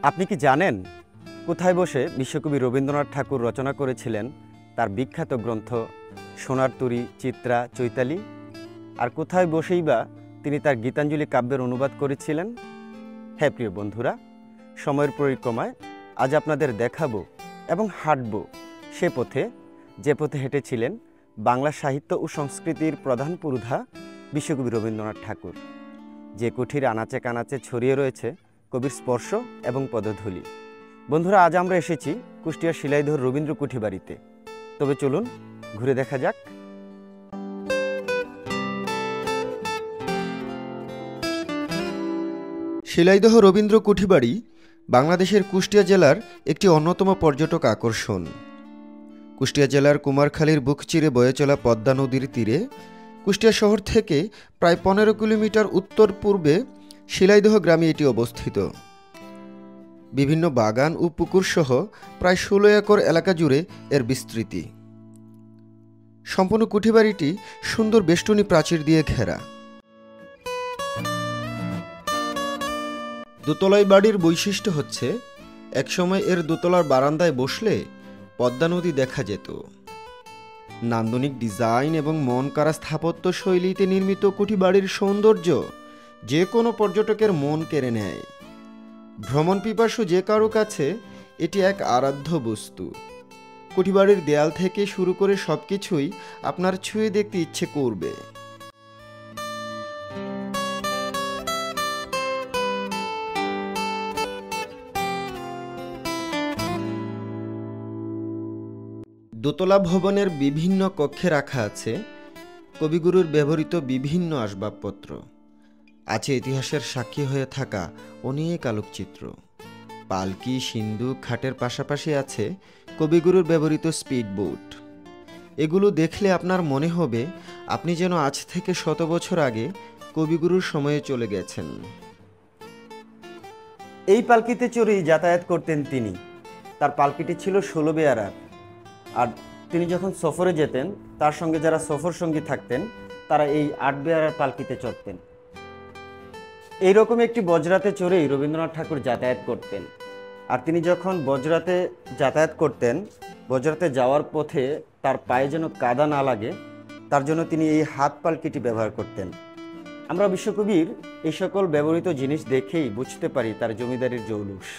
আপনি কি জানেন কোথায় বসে বিশ্বকবি রবীন্দ্রনাথ ঠাকুর রচনা করেছিলেন তার বিখ্যাত গ্রন্থ সোনার তরী, চিত্রা, চৈতালি? আর কোথায় বসেই বা তিনি তার গীতাঞ্জলি কাব্যের অনুবাদ করেছিলেন? হ্যাঁ প্রিয় বন্ধুরা, সময়ের পরিক্রমায় আজ আপনাদের দেখাবো এবং হাঁটব সে পথে, যে পথে হেঁটেছিলেন বাংলা সাহিত্য ও সংস্কৃতির প্রধান পুরোধা বিশ্বকবি রবীন্দ্রনাথ ঠাকুর, যে কুঠির আনাচে কানাচে ছড়িয়ে রয়েছে কবির স্পর্শ এবং পদধূলি। বন্ধুরা, আজ আমরা এসেছি কুষ্টিয়ার শিলাইদহ রবীন্দ্র কুঠিবাড়িতে। তবে চলুন ঘুরে দেখা যাক। শিলাইদহ রবীন্দ্র কুঠিবাড়ি বাংলাদেশের কুষ্টিয়া জেলার একটি অন্যতম পর্যটক আকর্ষণ। কুষ্টিয়া জেলার কুমারখালীর বুক চিরে বয়ে চলা পদ্মা নদীর তীরে কুষ্টিয়া শহর থেকে প্রায় 15 কিলোমিটার উত্তর পূর্বে শিলাইদহ গ্রামে এটি অবস্থিত। বিভিন্ন বাগান ও পুকুর সহ প্রায় 16 একর এলাকা জুড়ে এর বিস্তৃতি। সম্পূর্ণ কুঠিবাড়িটি সুন্দর বেষ্টনী প্রাচীর দিয়ে ঘেরা। দোতলাই বাড়ির বৈশিষ্ট্য হচ্ছে একসময় এর দোতলার বারান্দায় বসলে পদ্মা নদী দেখা যেত। নান্দনিক ডিজাইন এবং মন কাড়া স্থাপত্য শৈলীতে নির্মিত কুঠিবাড়ির সৌন্দর্য যে কোনো পর্যটকের মন কেড়ে নেয়। ভ্রমণ পিপাসু যে কারো কাছে এটি এক আরাধ্য বস্তু। কুঠিবাড়ির দেয়াল থেকে শুরু করে সবকিছুই আপনার ছুঁয়ে দেখতে ইচ্ছে করবে। দোতলা ভবনের বিভিন্ন কক্ষে রাখা আছে কবিগুরুর ব্যবহৃত বিভিন্ন আসবাবপত্র। আছে ইতিহাসের সাক্ষী হয়ে থাকা অনেক আলোকচিত্র। পালকি, সিন্দুক, খাটের পাশাপাশি আছে কবিগুরুর ব্যবহৃত স্পিড বোট। এগুলো দেখলে আপনার মনে হবে আপনি যেন আজ থেকে 100 বছর আগে কবিগুরুর সময়ে চলে গেছেন। এই পালকিতে চড়েই যাতায়াত করতেন তিনি। তার পালকিটি ছিল 16 বেয়ারার। আর তিনি যখন সফরে যেতেন, তার সঙ্গে যারা সফর সঙ্গী থাকতেন তারা এই 8 বেয়ারার পালকিতে চড়তেন। এইরকম একটি বজরাতে চড়েই রবীন্দ্রনাথ ঠাকুর যাতায়াত করতেন। আর তিনি যখন বজরাতে যাতায়াত করতেন, বজরাতে যাওয়ার পথে তার পায়ে যেন কাদা না লাগে, তার জন্য তিনি এই হাত পালকিটি ব্যবহার করতেন। আমরা বিশ্বকবির এই সকল ব্যবহৃত জিনিস দেখেই বুঝতে পারি তার জমিদারির জৌলুস।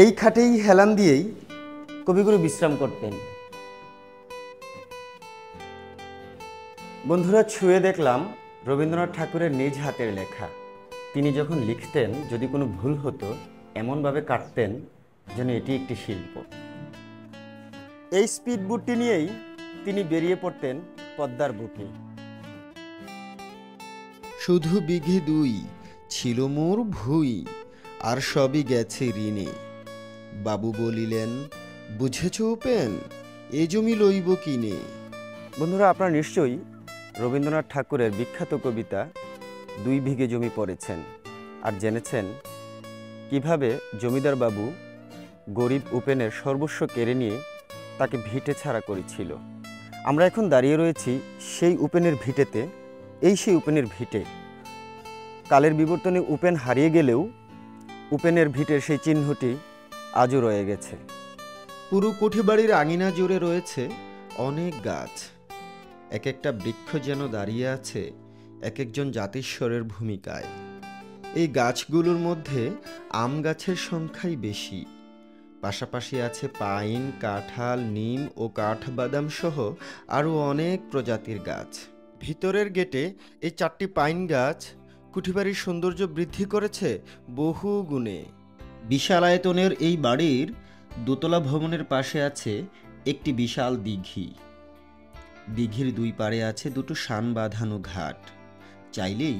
এই খাটেই হেলান দিয়েই কবিগুরু বিশ্রাম করতেন। বন্ধুরা, ছুঁয়ে দেখলাম রবীন্দ্রনাথ ঠাকুরের নিজ হাতের লেখা। তিনি যখন লিখতেন, যদি কোনো ভুল হতো এমনভাবে কাটতেন যেন এটি একটি শিল্প। এই স্পিড বুটটি নিয়েই তিনি বেরিয়ে পড়তেন পদ্মার বুকে। শুধু বিঘে 2 ছিল মোর ভুই, আর সবই গেছে ঋণে। বাবু বলিলেন, বুঝেছ উপেন, এ জমি লইব কিনে। বন্ধুরা, আপনারা নিশ্চয়ই রবীন্দ্রনাথ ঠাকুরের বিখ্যাত কবিতা 2 বিঘে জমি পড়েছেন আর জেনেছেন কিভাবে জমিদার বাবু গরিব উপেনের সর্বস্ব কেড়ে নিয়ে তাকে ভিটে ছাড়া করেছিল। আমরা এখন দাঁড়িয়ে রয়েছি সেই উপেনের ভিটেতে। এই সেই উপেনের ভিটে। কালের বিবর্তনে উপেন হারিয়ে গেলেও উপেনের ভিটের সেই চিহ্নটি আজও রয়ে গেছে। পুরো কুঠিবাড়ির আঙিনা জুড়ে রয়েছে অনেক গাছ। এক একটা বৃক্ষ যেন দাঁড়িয়ে আছে এক একজন জাতিস্বরের ভূমিকায়। এই গাছগুলোর মধ্যে আম গাছের সংখ্যাই বেশি। পাশাপাশি আছে পাইন, কাঁঠাল, নিম ও কাঠবাদাম সহ আরও অনেক প্রজাতির গাছ। ভিতরের গেটে এই 4টি পাইন গাছ কুঠিবাড়ির সৌন্দর্য বৃদ্ধি করেছে বহু গুণে। বিশাল আয়তনের এই বাড়ির দোতলা ভবনের পাশে আছে একটি বিশাল দিঘি। দিঘির 2 পাড়ে আছে 2টো শান বাঁধানো ঘাট। চাইলেই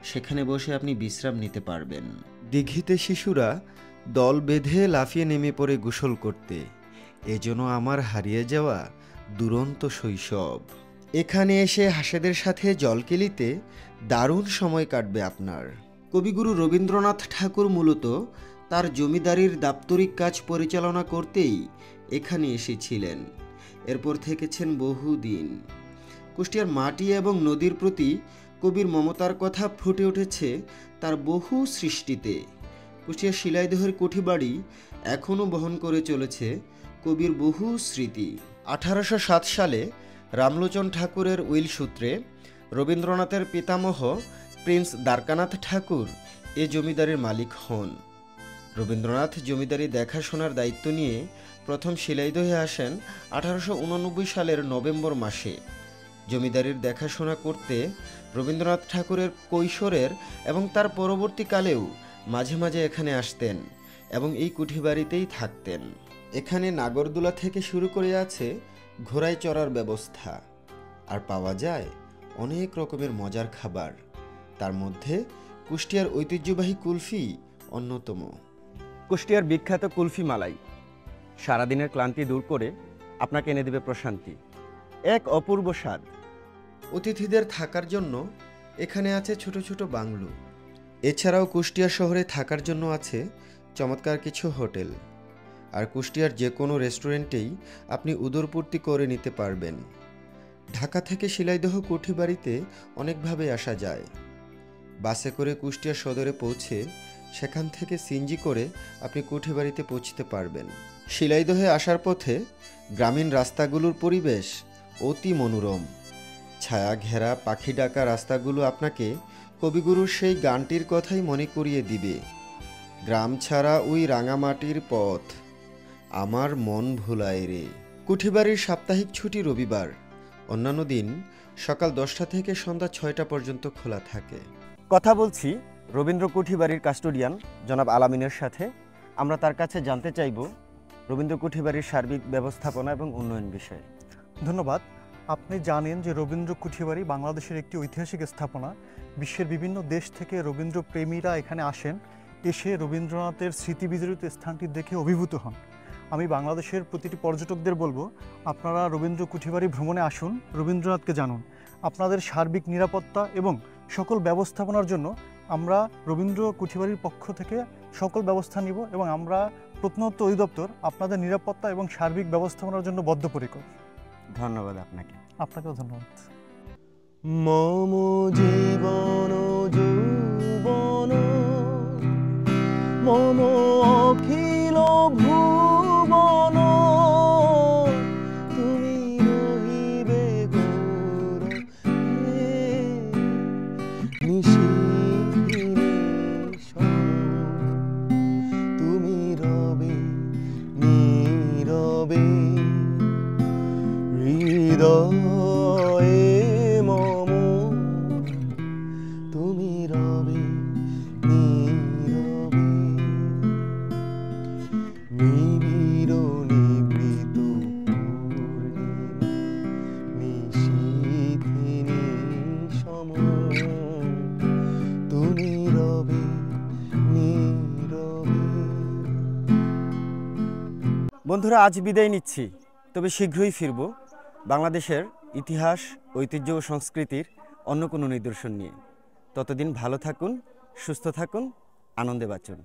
সেখানে বসে আপনি বিশ্রাম নিতে পারবেন। দিঘিতে শিশুরা দল বেঁধে লাফিয়ে নেমে পড়ে গোসল করতে। এজন্য আমার হারিয়ে যাওয়া দুরন্ত শৈশব। এখানে এসে হাসেদের সাথে জলকেলিতে দারুণ সময় কাটবে আপনার। কবিগুরু রবীন্দ্রনাথ ঠাকুর মূলত তার জমিদারির দাপ্তরিক কাজ পরিচালনা করতেই এখানে এসেছিলেন। এরপর থেকেছেন বহুদিন। কুষ্টিয়ার মাটি এবং নদীর প্রতি কবির মমতার কথা ফুটে উঠেছে তার বহু সৃষ্টিতে। কুষ্টিয়ার শিলাইদহের কুঠিবাড়ি এখনও বহন করে চলেছে কবির বহু স্মৃতি। 1807 সালে রামলোচন ঠাকুরের উইল সূত্রে রবীন্দ্রনাথের পিতামহ প্রিন্স দ্বারকানাথ ঠাকুর এ জমিদারির মালিক হন। রবীন্দ্রনাথ জমিদারি দেখাশোনার দায়িত্ব নিয়ে প্রথম শিলাইদহে আসেন 1889 সালের নভেম্বর মাসে। জমিদারির দেখাশোনা করতে রবীন্দ্রনাথ ঠাকুরের কৈশোরের এবং তার পরবর্তীকালেও মাঝে মাঝে এখানে আসতেন এবং এই কুঠিবাড়িতেই থাকতেন। এখানে নাগরদোলা থেকে শুরু করে আছে ঘোড়ায় চড়ার ব্যবস্থা, আর পাওয়া যায় অনেক রকমের মজার খাবার। তার মধ্যে কুষ্টিয়ার ঐতিহ্যবাহী কুলফি অন্যতম। কুষ্টিয়ার বিখ্যাত কুলফি মালাই সারাদিনের ক্লান্তি দূর করে আপনাকে এনে দেবে প্রশান্তি, এক অপূর্ব স্বাদ। অতিথিদের থাকার জন্য এখানে আছে ছোট ছোট বাংলো। এছাড়াও কুষ্টিয়া শহরে থাকার জন্য আছে চমৎকার কিছু হোটেল, আর কুষ্টিয়ার যে কোনো রেস্টুরেন্টেই আপনি উদরপূর্তি করে নিতে পারবেন। ঢাকা থেকে শিলাইদহ কুঠিবাড়িতে অনেকভাবে আসা যায়। বাসে করে কুষ্টিয়া সদরে পৌঁছে সেখান থেকে সিএনজি করে আপনি কুঠিবাড়িতে পৌঁছতে পারবেন। শিলাইদহে আসার পথে গ্রামীণ রাস্তাগুলোর পরিবেশ অতি মনোরম। ছায়া ঘেরা পাখি ডাকা রাস্তাগুলো আপনাকে কবিগুরুর সেই গানটির কথাই মনে করিয়ে দিবে। গ্রাম ছাড়া ওই রাঙামাটির পথ, আমার মন ভোলায় রে। কুঠিবাড়ির সাপ্তাহিক ছুটি রবিবার, অন্যান্য দিন সকাল 10টা থেকে সন্ধ্যা 6টা পর্যন্ত খোলা থাকে। কথা বলছি রবীন্দ্র কুঠিবাড়ির কাস্টোডিয়ান জনাব আলামিনের সাথে। আমরা তার কাছে জানতে চাইব রবীন্দ্র কুঠিবাড়ির সার্বিক ব্যবস্থাপনা এবং উন্নয়ন বিষয়ে। ধন্যবাদ। আপনি জানেন যে রবীন্দ্র কুঠিবাড়ি বাংলাদেশের একটি ঐতিহাসিক স্থাপনা। বিশ্বের বিভিন্ন দেশ থেকে রবীন্দ্র প্রেমীরা এখানে আসেন, এসে রবীন্দ্রনাথের স্মৃতিবিজড়িত স্থানটি দেখে অভিভূত হন। আমি বাংলাদেশের প্রতিটি পর্যটকদের বলবো, আপনারা রবীন্দ্র কুঠিবাড়ি ভ্রমণে আসুন, রবীন্দ্রনাথকে জানুন। আপনাদের সার্বিক নিরাপত্তা এবং সকল ব্যবস্থাপনার জন্য আমরা রবীন্দ্র কুঠিবাড়ির পক্ষ থেকে সকল ব্যবস্থা নিব এবং আমরা প্রত্নতত্ত্ব অধিদপ্তর আপনাদের নিরাপত্তা এবং সার্বিক ব্যবস্থাপনার জন্য বদ্ধপরিকর। ধন্যবাদ আপনাকে। আপনাকেও ধন্যবাদ। মম জীবন যৌবন মম অখিল ভুবন, তুমি রহিবে গৌরবে নিশিদিনে তুমি রবে নীরবে হৃদয়ে মম, তুমি রবে নীরবে নিবিড় নিবৃত পূর্ণিমা নিশীথে নিশম, তুমি রবে নীরবে। বন্ধুরা, আজ বিদায় নিচ্ছি, তবে শীঘ্রই ফিরব বাংলাদেশের ইতিহাস, ঐতিহ্য ও সংস্কৃতির অন্য কোনো নিদর্শন নিয়ে। ততদিন ভালো থাকুন, সুস্থ থাকুন, আনন্দে বাঁচুন।